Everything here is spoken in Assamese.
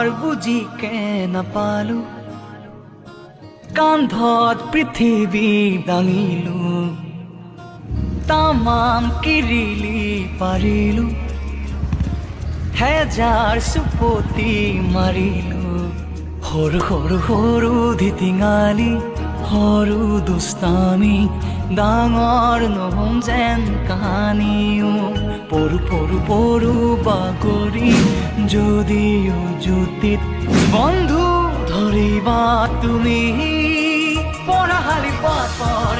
সাৰ বুজি কে নাপালো কান্ধত পৃথিৱী দাঙিলো তামাম কিৰিলি পাৰিলো হেজাৰ চুপতি মাৰিলো সৰু সৰু সৰু ধিটিঙালি সৰু দুষ্টামি ডাঙৰ নহম যেন কাহানিও পৰু পৰু পৰু বাগৰি যদিও জ্যোতিত বন্ধু ধৰিবা তুমি পঢ়াশালি পথৰ